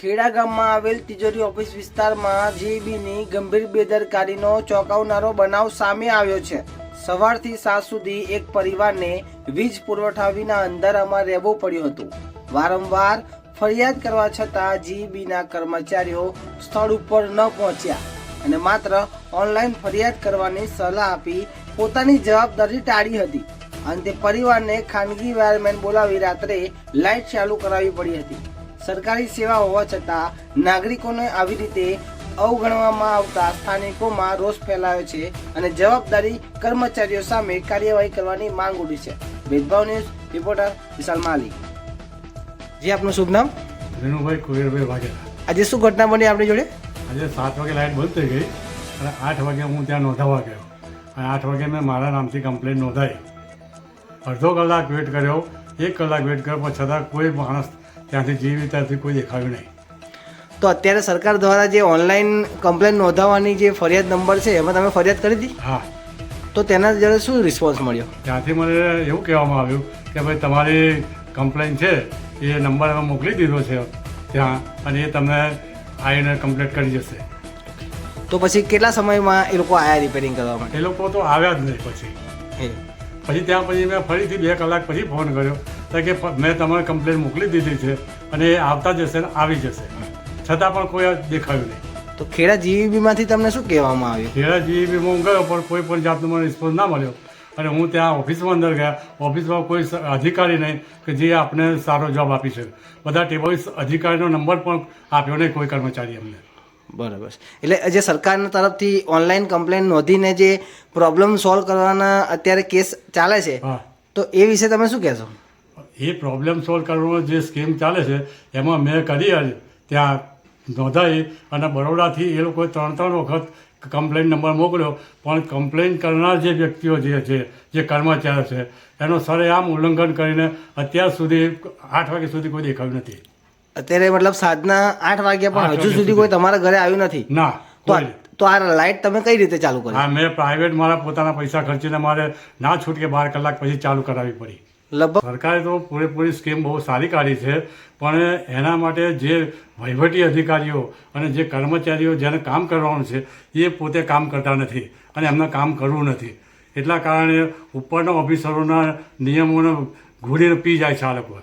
ખેડા ગામમાં આવેલ તિજોરી ઓફિસ વિસ્તારમાં જીઈબીની ગંભીર બેદરકારીનો ચોંકાવનારો બનાવ સામે આવ્યો છે। સવારથી સાંજ સુધી એક પરિવારને વીજ પુરવઠા વિના અંધારામાં રહેવું પડ્યું હતું। વારંવાર ફરિયાદ કરવા છતાં જીઈબીના કર્મચારીઓ સ્થળ ઉપર ન પહોંચ્યા અને માત્ર ઓનલાઈન ફરિયાદ કરવાની સલાહ આપી પોતાની જવાબદારી ટાળી હતી। અંતે પરિવારને ખાનગી વાયરમેન બોલાવી રાત્રે લાઇટ ચાલુ કરાવવી પડી હતી। સરકારી સેવા હોવા છતાં નાગરિકોને આવી રીતે અવગણવામાં આવતા સ્થાનિકોમાં રોષ ફેલાયો છે અને જવાબદારી કર્મચારીઓ સામે કાર્યવાહી કરવાની માંગ ઉઠી છે। ભેદભાવ ન્યૂઝ રિપોર્ટર વિશાલ માલી। જી, આપનું શુભ નામ? વિનુભાઈ કુવેરભાઈ વાઘેલા। આજે શું ઘટના બની આપણી જોડે? આજે 7 વાગે લાઇટ બંધ થઈ ગઈ અને 8 વાગે હું ત્યાં નોંધાવવા ગયો અને 8 વાગે મેં મારા નામથી કમ્પ્લેન નોંધાવી। અડધો કલાક વેટ કર્યો, 1 કલાક વેટ કર્યો, પણ છતાં કોઈ માણસ ત્યાંથી જીવી ત્યાંથી કોઈ દેખાયું નહીં। તો અત્યારે સરકાર દ્વારા જે ઓનલાઈન કમ્પ્લેન નોંધાવવાની જે ફરિયાદ નંબર છે એમાં તમે ફરિયાદ કરી હતી? હા। તો તેના જોડે શું રિસ્પોન્સ મળ્યો? ત્યાંથી મને એવું કહેવામાં આવ્યું કે ભાઈ તમારી કમ્પ્લેન છે એ નંબર અમે મોકલી દીધો છે ત્યાં અને એ તમને આવીને કમ્પ્લેટ કરી જશે। તો પછી કેટલા સમયમાં એ લોકો આયા રિપેરિંગ કરવા માટે? એ લોકો તો આવ્યા જ નહીં। પછી ત્યાં પછી મેં ફરીથી 2 કલાક પછી ફોન કર્યો તો કે મેં તમારે કમ્પ્લેન મોકલી દીધી છે અને એ આવતા જશે ને આવી જશે, છતાં પણ કોઈ દેખાયું નહીં। તો ખેડા જીઈબીમાંથી તમને શું કહેવામાં આવ્યું? ખેડા જીઈબીમાં હું ગયો પણ કોઈ પણ જાતનો મને રિસ્પોન્સ ના મળ્યો અને હું ત્યાં ઓફિસમાં અંદર ગયા, ઓફિસમાં કોઈ અધિકારી નહીં કે જે આપણે સારો જવાબ આપી શકે। બધા ટેબલ અધિકારીનો નંબર પણ આપ્યો નહીં કોઈ કર્મચારી અમને। બરાબર છે। એટલે જે સરકારના તરફથી ઓનલાઈન કમ્પ્લેન નોંધીને જે પ્રોબ્લેમ સોલ્વ કરવાના અત્યારે કેસ ચાલે છે, હા, તો એ વિશે તમે શું કહેશો? એ પ્રોબ્લેમ સોલ્વ કરવાનો જે સ્કીમ ચાલે છે એમાં મેં કરી ત્યાં નોંધાવી અને બરોડાથી એ લોકોએ 3 વખત કમ્પ્લેન નંબર મોકલ્યો, પણ કમ્પ્લેન કરનાર જે વ્યક્તિઓ જે છે, જે કર્મચારીઓ છે, એનો સરેઆમ ઉલ્લંઘન કરીને અત્યાર સુધી 8 વાગ્યા સુધી કોઈ દેખાયું નથી। અત્યારે મતલબ સાંજના 8 વાગ્યા પણ હજુ સુધી કોઈ તમારા ઘરે આવ્યું નથી? ના। તો આ લાઇટ તમે કઈ રીતે ચાલુ કરી? હા, મેં પ્રાઇવેટ મારા પોતાના પૈસા ખર્ચીને મારે ના છૂટકે 12 કલાક પછી ચાલુ કરાવવી પડી। લગભગ સરકારે તો પૂરેપૂરી સ્કીમ બહુ સારી કાઢી છે, પણ એના માટે જે વહીવટી અધિકારીઓ અને જે કર્મચારીઓ જેને કામ કરવાનું છે એ પોતે કામ કરતા નથી અને એમને કામ કરવું નથી। એટલા કારણે ઉપરના ઓફિસરોના નિયમોને ઘૂરીને પી જાય છે આ લોકો।